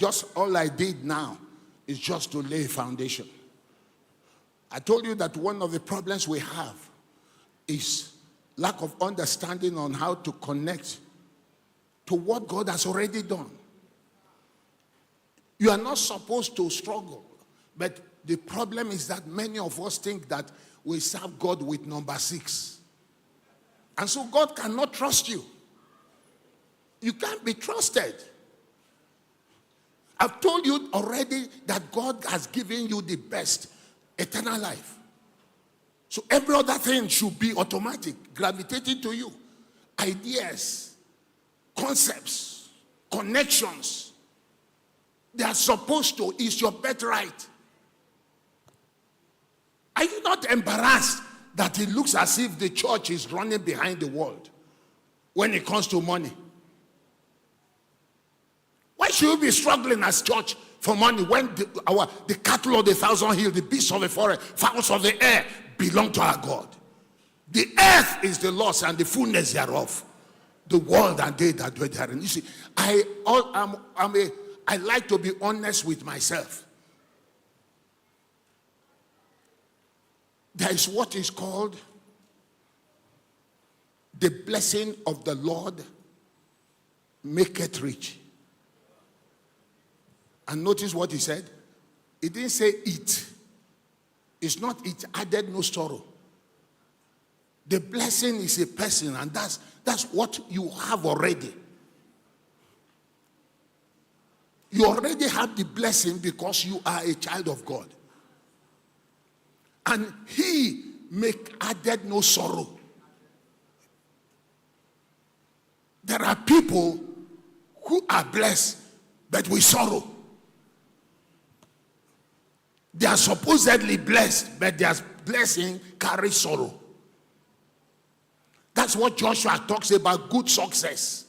Just all I did now is just to lay a foundation. I told you that one of the problems we have is lack of understanding on how to connect to what God has already done. You are not supposed to struggle, but the problem is that many of us think that we serve God with number 6. And so God cannot trust you. You can't be trusted. I've told you already that God has given you the best, eternal life. So every other thing should be automatic, gravitating to you. Ideas, concepts, connections. They are supposed to. It's your birthright. Are you not embarrassed that it looks as if the church is running behind the world when it comes to money? Why should we be struggling as church for money when the cattle of the 1,000 hills, the beasts of the forest, fowls of the air belong to our God? The earth is the Lord's and the fullness thereof, the world and they that dwell therein. You see, I like to be honest with myself. There is what is called the blessing of the Lord maketh rich. And notice what he said. He didn't say it. It's not it added no sorrow. The blessing is a person, and that's what you have already. You already have the blessing because you are a child of God. And he added no sorrow. There are people who are blessed, but with sorrow. They are supposedly blessed, but their blessing carries sorrow. That's what Joshua talks about, good success.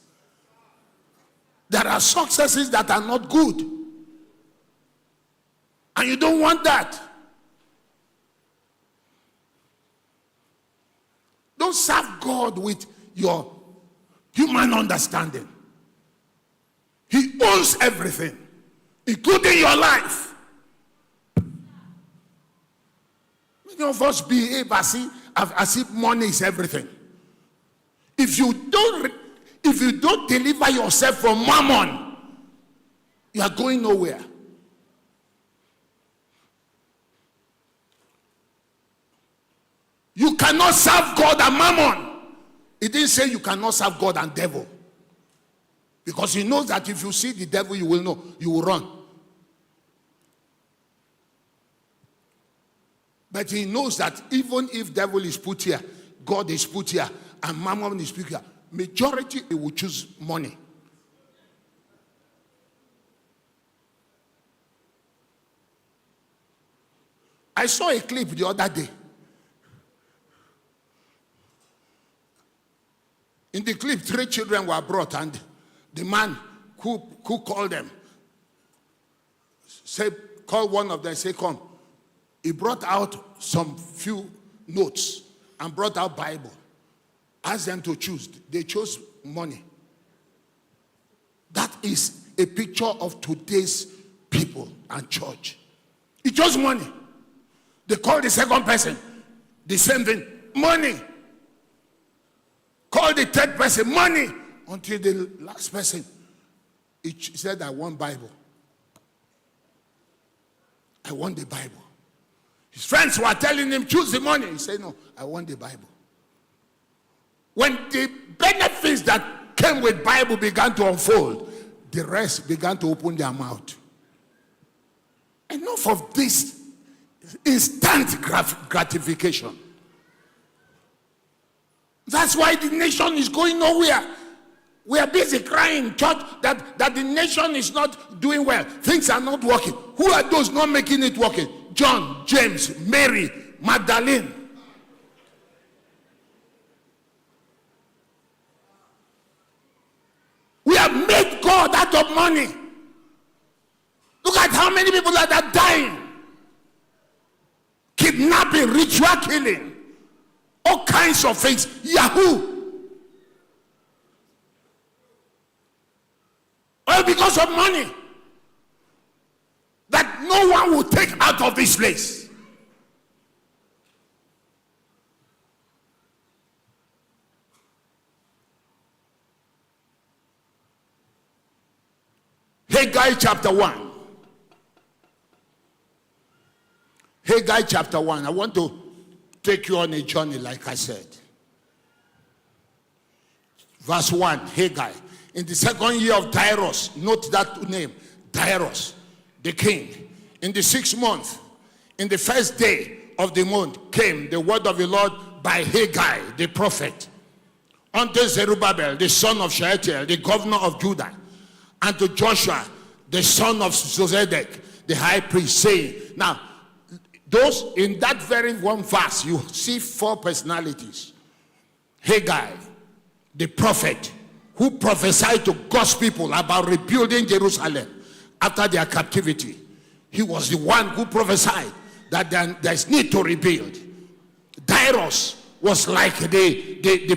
There are successes that are not good. And you don't want that. Don't serve God with your human understanding. He owns everything, including your life. Many of us behave as if money is everything. If you don't deliver yourself from mammon, you are going nowhere. You cannot serve God and mammon. He didn't say you cannot serve God and devil. Because he knows that if you see the devil, you will know. You will run. But he knows that even if devil is put here, God is put here, and mammon is put here, majority will choose money. I saw a clip the other day. In the clip, 3 children were brought, and the man who called them called one of them, say, come. He brought out some few notes and brought out Bible. Asked them to choose. They chose money. That is a picture of today's people and church. He chose money. They called the second person, the same thing, money. Call the third person, money. Until the last person, he said, I want Bible. I want the Bible. His friends were telling him, choose the money. He said, no, I want the Bible. When the benefits that came with Bible began to unfold, the rest began to open their mouth. Enough of this instant gratification. That's why the nation is going nowhere. We are busy crying, church, that the nation is not doing well. Things are not working. Who are those not making it working? John, James, Mary, Magdalene. We have made God out of money. Look at how many people are dying. Kidnapping, ritual killing, all kinds of things. Yahoo. All because of money. no one will take out of this place. Haggai chapter 1. Haggai chapter 1. I want to take you on a journey, like I said. Verse 1, Haggai. In the second year of Darius, note that name, Darius, the king. In the 6th month, in the first day of the month, came the word of the Lord by Haggai, the prophet, unto Zerubbabel, the son of Shealtiel, the governor of Judah, and to Joshua, the son of Zedek, the high priest, saying, now, those in that very one verse, you see 4 personalities. Haggai, the prophet, who prophesied to God's people about rebuilding Jerusalem after their captivity. He was the one who prophesied that there's need to rebuild. Darius was like the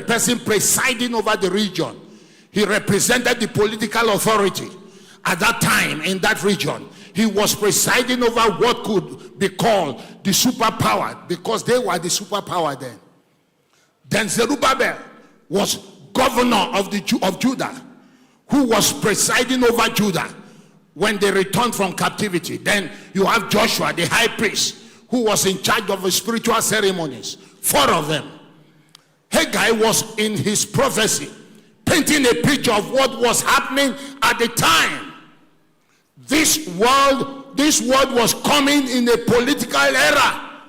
person presiding over the region. He represented the political authority at that time in that region. He was presiding over what could be called the superpower, because they were the superpower then. Then Zerubbabel was governor of Judah, who was presiding over Judah when they returned from captivity. Then you have Joshua, the high priest, who was in charge of the spiritual ceremonies. 4 of them. Haggai was in his prophecy painting a picture of what was happening at the time. This world was coming in a political era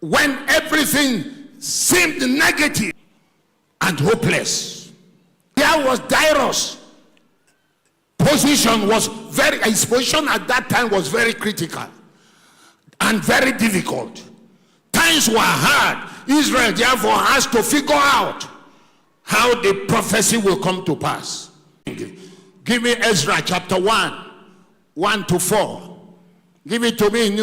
when everything seemed negative and hopeless. There was Darius. His position at that time was very critical and very difficult. Times were hard. Israel therefore has to figure out how the prophecy will come to pass. Give me Ezra chapter 1, 1 to 4. Give it to me in